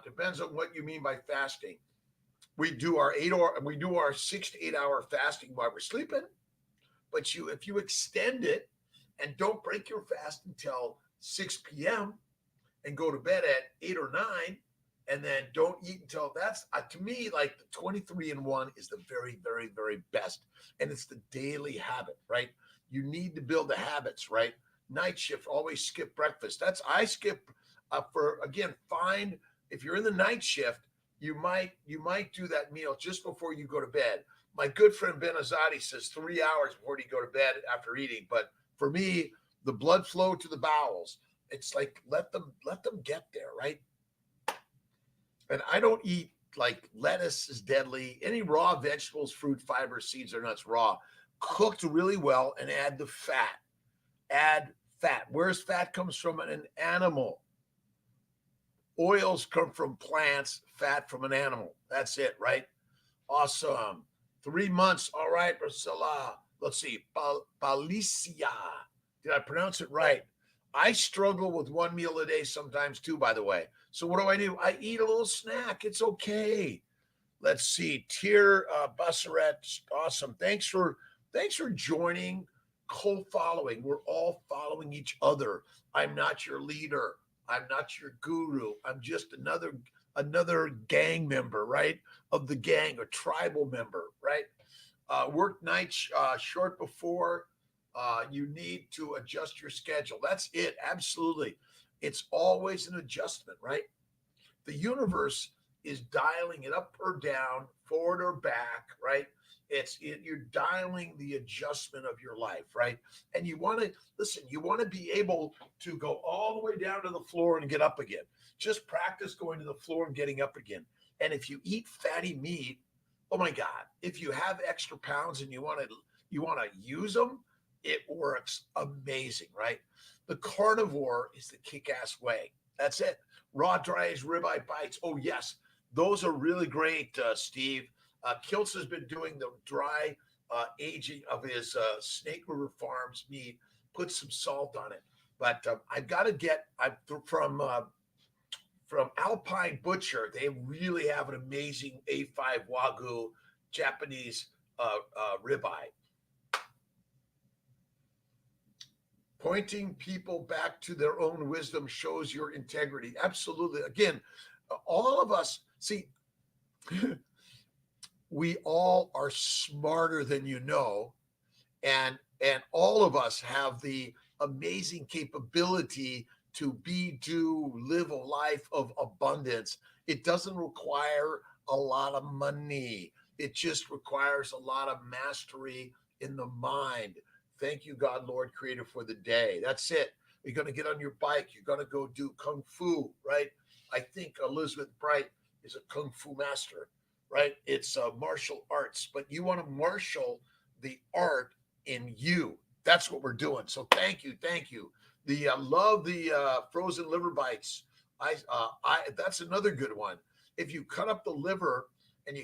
Depends on what you mean by fasting. We do our 6 to 8 hour fasting while we're sleeping. But if you extend it and don't break your fast until 6 p.m. and go to bed at 8 or 9, and then don't eat until that's to me, like the 23-and-1 is the very, very, very best. And it's the daily habit, right? You need to build the habits, right? Night shift, always skip breakfast. I skip find if you're in the night shift, you might do that meal just before you go to bed. My good friend Ben Azadi says 3 hours before you go to bed after eating. But for me, the blood flow to the bowels, it's like let them get there, right? And I don't eat, like, lettuce is deadly. Any raw vegetables, fruit, fiber, seeds, or nuts raw, cooked really well, and add the fat. Add fat. Where's fat comes from an animal. Oils come from plants, fat from an animal. That's it, right? Awesome. 3 months. All right, Priscilla. Let's see. Palicia. Did I pronounce it right? I struggle with one meal a day sometimes too, by the way. So what do? I eat a little snack. It's okay. Let's see. Tier Busseret. Awesome. Thanks for joining, co-following. We're all following each other. I'm not your leader. I'm not your guru. I'm just another gang member, right? Of the gang, a tribal member, right? Work nights short before. You need to adjust your schedule. That's it. Absolutely. It's always an adjustment, right? The universe is dialing it up or down, forward or back, right? You're dialing the adjustment of your life, right? And you want to be able to go all the way down to the floor and get up again. Just practice going to the floor and getting up again. And if you eat fatty meat, oh my God, if you have extra pounds and you want to use them, it works amazing, right? The carnivore is the kick-ass way. That's it. Raw, dry as ribeye bites. Oh, yes. Those are really great, Steve. Kiltz has been doing the dry aging of his Snake River Farms meat, put some salt on it. But I've got to get from Alpine Butcher. They really have an amazing A5 Wagyu Japanese ribeye. Pointing people back to their own wisdom shows your integrity. Absolutely. Again, all of us, see, we all are smarter than you know, and all of us have the amazing capability to live a life of abundance. It doesn't require a lot of money. It just requires a lot of mastery in the mind. Thank you, God, Lord, Creator, for the day. That's it. You're going to get on your bike. You're going to go do Kung Fu, right? I think Elizabeth Bright is a Kung Fu master, right? It's martial arts, but you want to marshal the art in you. That's what we're doing. So thank you. Love the frozen liver bites. That's another good one. If you cut up the liver and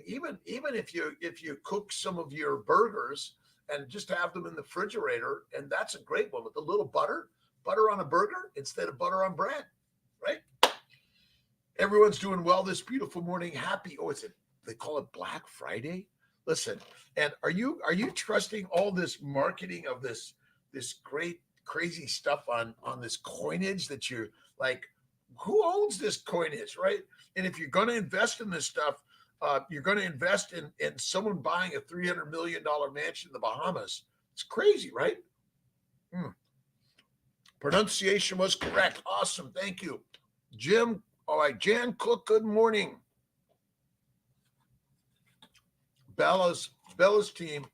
even if you cook some of your burgers and just have them in the refrigerator, and that's a great one with a little butter on a burger instead of butter on bread, right? Everyone's doing well this beautiful morning. Happy, they call it Black Friday? Listen, and are you trusting all this marketing of this great crazy stuff on this coinage that you're like, who owns this coinage, right? And if you're going to invest in this stuff, you're going to invest in someone buying a $300 million mansion in the Bahamas. It's crazy, right? Pronunciation was correct. Awesome. Thank you. Jim, all right, Jan Cook, good morning. Bella's team,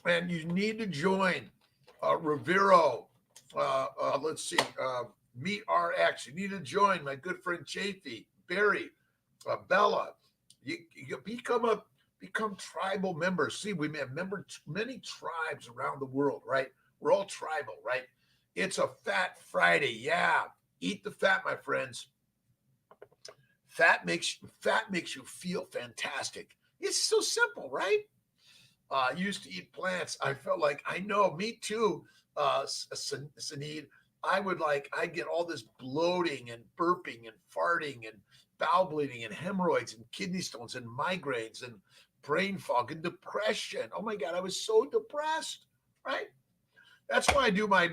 and you need to join Rivero. Let's see, Meet RX. You need to join my good friend Chafee, Barry, Bella. You become tribal members. See, we have many tribes around the world, right? We're all tribal, right? It's a Fat Friday. Yeah, eat the fat, my friends. Fat makes you feel fantastic. It's so simple, right? Used to eat plants. I felt like I know, me too, Sanid. I get all this bloating and burping and farting and bowel bleeding and hemorrhoids and kidney stones and migraines and brain fog and depression. Oh my God, I was so depressed, right? That's why I do my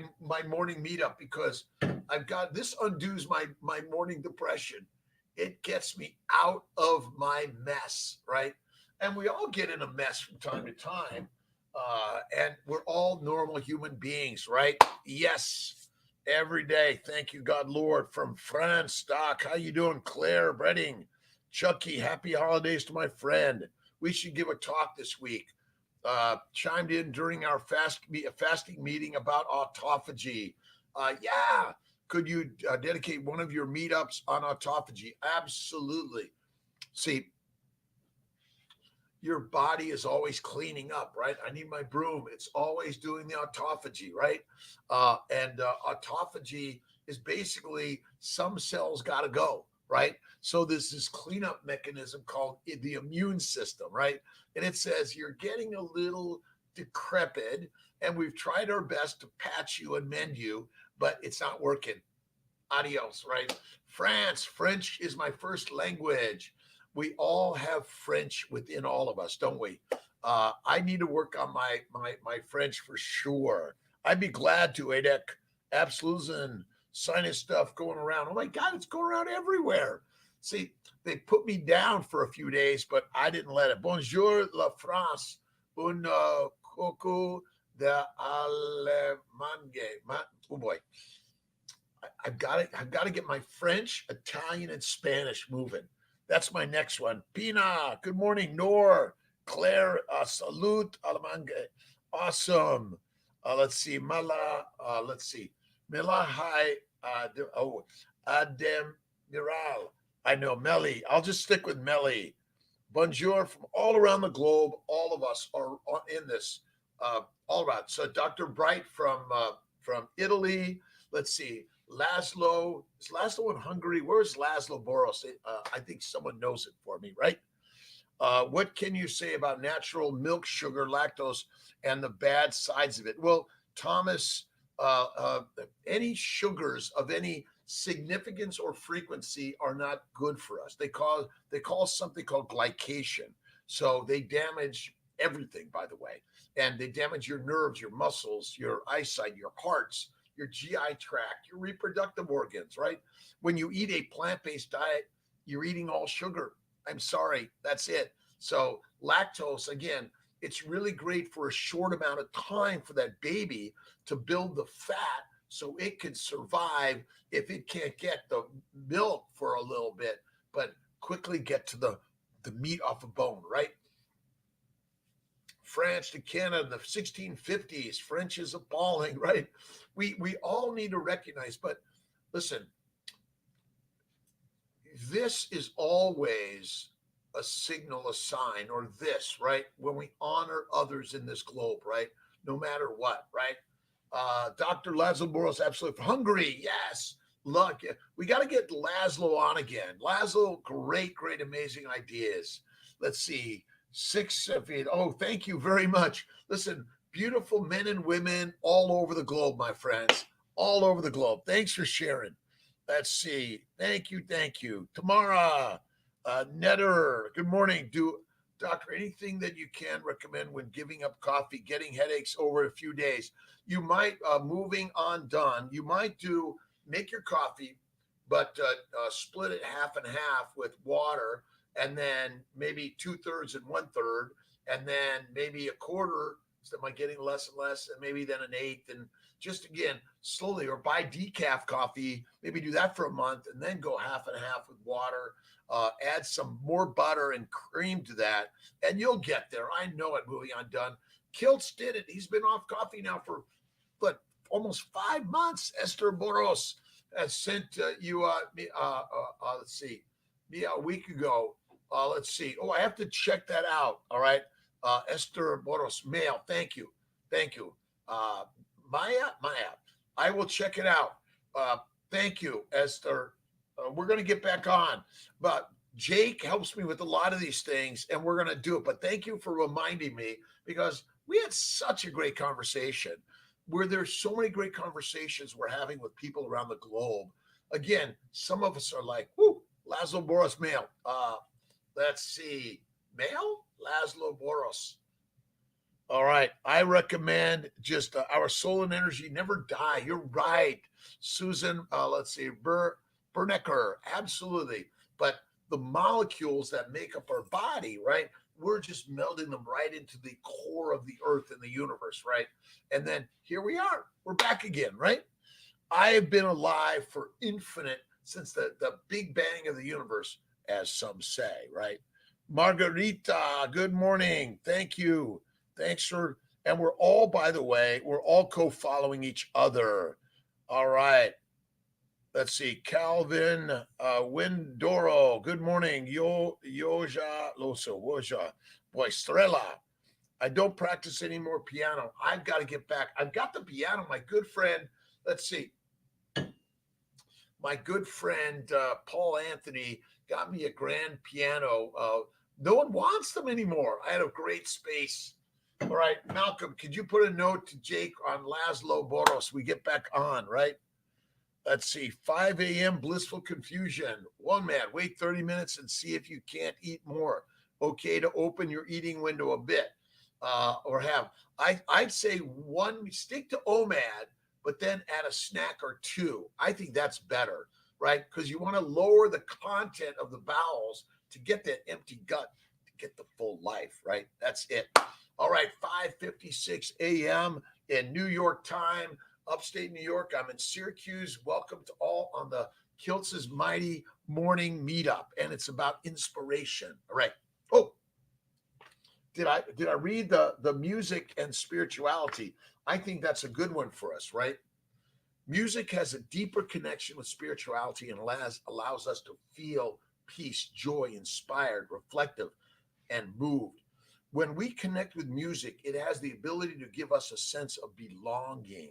morning meetup, because I've got this undoes my morning depression. It gets me out of my mess, right? And we all get in a mess from time to time, and we're all normal human beings, right? Yes, every day. Thank you, God, Lord, from France. Doc, how you doing? Claire, Bredding, Chucky, happy holidays to my friend. We should give a talk this week. Chimed in during our fasting meeting about autophagy. Yeah, could you dedicate one of your meetups on autophagy? Absolutely. See, your body is always cleaning up, right? I need my broom. It's always doing the autophagy, right? And autophagy is basically some cells got to go, right? So there's this cleanup mechanism called the immune system, right? And it says you're getting a little decrepit, and we've tried our best to patch you and mend you, but it's not working. Adios, right? French is my first language. We all have French within all of us, don't we? I need to work on my French for sure. I'd be glad to, Adek. Absolutely. Sinus stuff going around. Oh my God, it's going around everywhere. See, they put me down for a few days, but I didn't let it. Bonjour, la France. Un coucou de Allemagne. Oh boy. I've got to get my French, Italian, and Spanish moving. That's my next one. Pina, good morning. Nor, Claire, salute, Alamange. Awesome. Let's see. Let's see. Mila, hi. Adem Miral. I know, Melly. I'll just stick with Melly. Bonjour from all around the globe. All of us are in this. All right. So Dr. Bright from Italy. Let's see. Laszlo, is Laszlo in Hungary? Where's Laszlo Boros? I think someone knows it for me, right? What can you say about natural milk sugar, lactose, and the bad sides of it? Well, Thomas, any sugars of any significance or frequency are not good for us. They cause something called glycation. So they damage everything, by the way, and they damage your nerves, your muscles, your eyesight, your hearts, your GI tract, your reproductive organs, right? When you eat a plant-based diet, you're eating all sugar. I'm sorry, that's it. So lactose, again, it's really great for a short amount of time for that baby to build the fat so it can survive if it can't get the milk for a little bit, but quickly get to the meat off a bone, right? France to Canada in the 1650s. French is appalling, right? We all need to recognize, but listen, this is always a signal, a sign, or this, right? When we honor others in this globe, right? No matter what, right? Dr. Laszlo Boros, absolutely. Hungary, yes. Look, we got to get Laszlo on again. Laszlo, great, amazing ideas. Let's see. 6 feet. Oh, thank you very much. Listen, beautiful men and women all over the globe, my friends, all over the globe. Thanks for sharing. Let's see. Thank you. Tamara, Netter, good morning. Doctor, anything that you can recommend when giving up coffee, getting headaches over a few days? You might, moving on done, you might make your coffee, but split it half and half with water, and then maybe 2/3 and 1/3, and then maybe a quarter So am I getting less and less, and maybe then an eighth, and just again slowly, or buy decaf coffee, maybe do that for a month, and then go half and half with water. Add some more butter and cream to that, and you'll get there. I know it. Moving on, done. Kiltz did it. He's been off coffee now for what, almost 5 months. Esther Boros has sent you me. Let's see, me a week ago. Let's see. Oh, I have to check that out. All right. Esther Boros, mail. Thank you. Thank you. Maya. I will check it out. Thank you, Esther. We're going to get back on. But Jake helps me with a lot of these things, and we're going to do it. But thank you for reminding me, because we had such a great conversation where there's so many great conversations we're having with people around the globe. Again, some of us are like, whoo, Laszlo Boros mail. Let's see. Mail? Laszlo Boros. All right. I recommend just our soul and energy never die. You're right. Susan, let's see. Bernecker. Absolutely. But the molecules that make up our body, right? We're just melding them right into the core of the earth and the universe, right? And then here we are. We're back again, right? I have been alive for infinite, since the big bang of the universe, as some say, right? Margarita, good morning. Thank you. Thanks for, and we're all, by the way, we're all co-following each other. All right. Let's see. Calvin Windoro, good morning. Yoja Loso, Woja. Boy, Strela. I don't practice any more piano. I've got to get back. I've got the piano. My good friend, let's see. My good friend Paul Anthony got me a grand piano. No one wants them anymore. I had a great space. All right, Malcolm, could you put a note to Jake on Laszlo Boros? We get back on, right? Let's see, 5 a.m. blissful confusion. One man, wait 30 minutes and see if you can't eat more. Okay to open your eating window a bit, or have. I'd say one, stick to OMAD, but then add a snack or two. I think that's better, right? Because you want to lower the content of the bowels to get that empty gut, to get the full life, right? That's it. All right, 5:56 a.m. in New York time, upstate New York. I'm in Syracuse. Welcome to all on the Kiltz's Mighty Morning Meetup, and it's about inspiration. All right. Oh, did I read the music and spirituality? I think that's a good one for us, right? Music has a deeper connection with spirituality and allows us to feel peace, joy, inspired, reflective, and moved. When we connect with music, it has the ability to give us a sense of belonging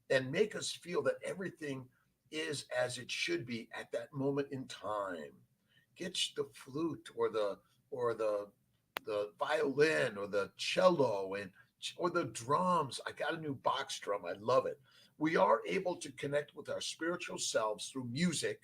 and make us feel that everything is as it should be at that moment in time. Get the flute or the violin or the cello or the drums. I got a new box drum. I love it. We are able to connect with our spiritual selves through music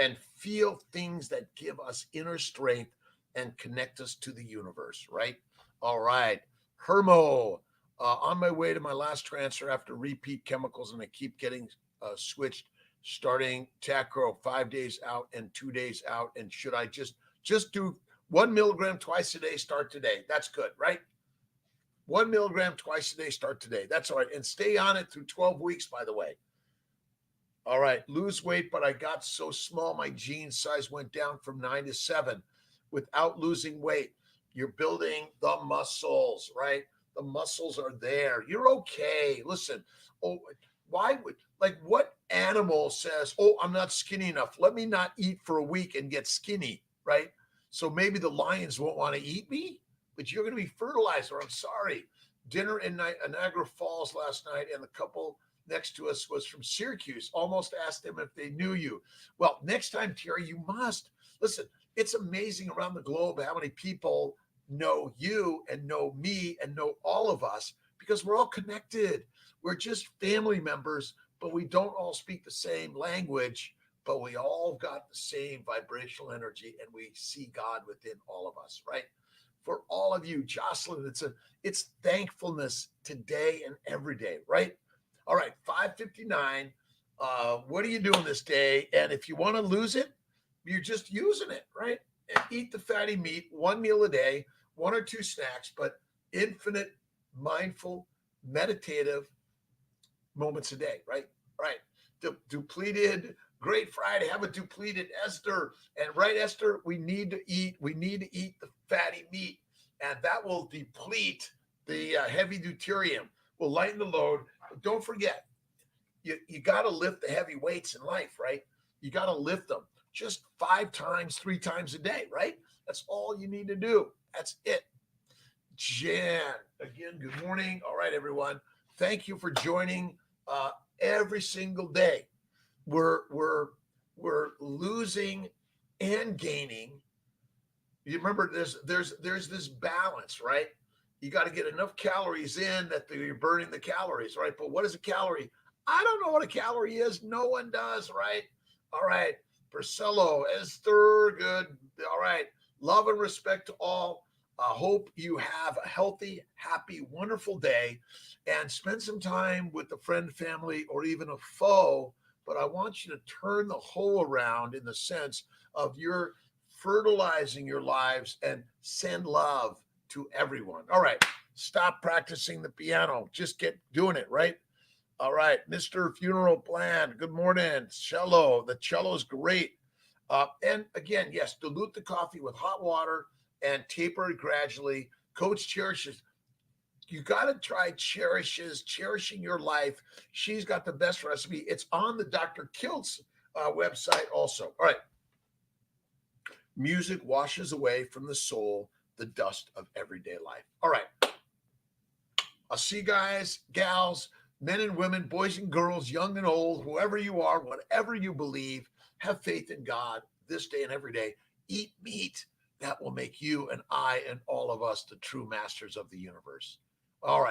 and feel things that give us inner strength and connect us to the universe, right? All right. Hermo, on my way to my last transfer after repeat chemicals, and I keep getting switched, starting Tacro 5 days out and 2 days out. And should I just do 1 milligram twice a day, start today? That's good, right? 1 milligram twice a day, start today. That's all right. And stay on it through 12 weeks, by the way. All right. Lose weight, but I got so small, my jean size went down from 9 to 7 without losing weight. You're building the muscles, right? The muscles are there. You're okay. Listen, what animal says, oh, I'm not skinny enough, let me not eat for a week and get skinny, right? So maybe the lions won't want to eat me, but you're going to be fertilized, or I'm sorry. Dinner in Niagara Falls last night, and the couple next to us was from Syracuse. Almost asked them if they knew you. Well, next time, Terry, you must. Listen, it's amazing around the globe how many people know you and know me and know all of us, because we're all connected. We're just family members, but we don't all speak the same language, but we all got the same vibrational energy, and we see God within all of us, right? For all of you, Jocelyn, it's thankfulness today and every day, right? All right, 5:59. What are you doing this day? And if you want to lose it, you're just using it, right? And eat the fatty meat, 1 meal a day, 1 or 2 snacks, but infinite mindful, meditative moments a day, right? Right. Depleted, great Friday. Have a depleted Esther. And right, Esther, we need to eat. We need to eat the fatty meat, and that will deplete the heavy deuterium. Will lighten the load. But don't forget, you got to lift the heavy weights in life, right? You got to lift them just 5 times, 3 times a day, right? That's all you need to do. That's it. Jan, again, good morning. All right, everyone. Thank you for joining every single day. We're losing and gaining. You remember there's this balance, right? You got to get enough calories in that you're burning the calories, right? But what is a calorie? I don't know what a calorie is. No one does, right? All right. Priscilla, Esther, good. All right. Love and respect to all. I hope you have a healthy, happy, wonderful day and spend some time with a friend, family, or even a foe. But I want you to turn the whole around in the sense of your fertilizing your lives and send love to everyone. All right. Stop practicing the piano. Just get doing it, right? All right. Mr. Funeral Plan. Good morning. Cello. The cello is great. And again, yes, dilute the coffee with hot water and taper it gradually. Coach cherishes. You got to try cherishing your life. She's got the best recipe. It's on the Dr.Kiltz website also. All right. Music washes away from the soul the dust of everyday life. All right. I'll see you guys, gals, men and women, boys and girls, young and old, whoever you are, whatever you believe, have faith in God this day and every day. Eat meat. That will make you and I and all of us the true masters of the universe. All right.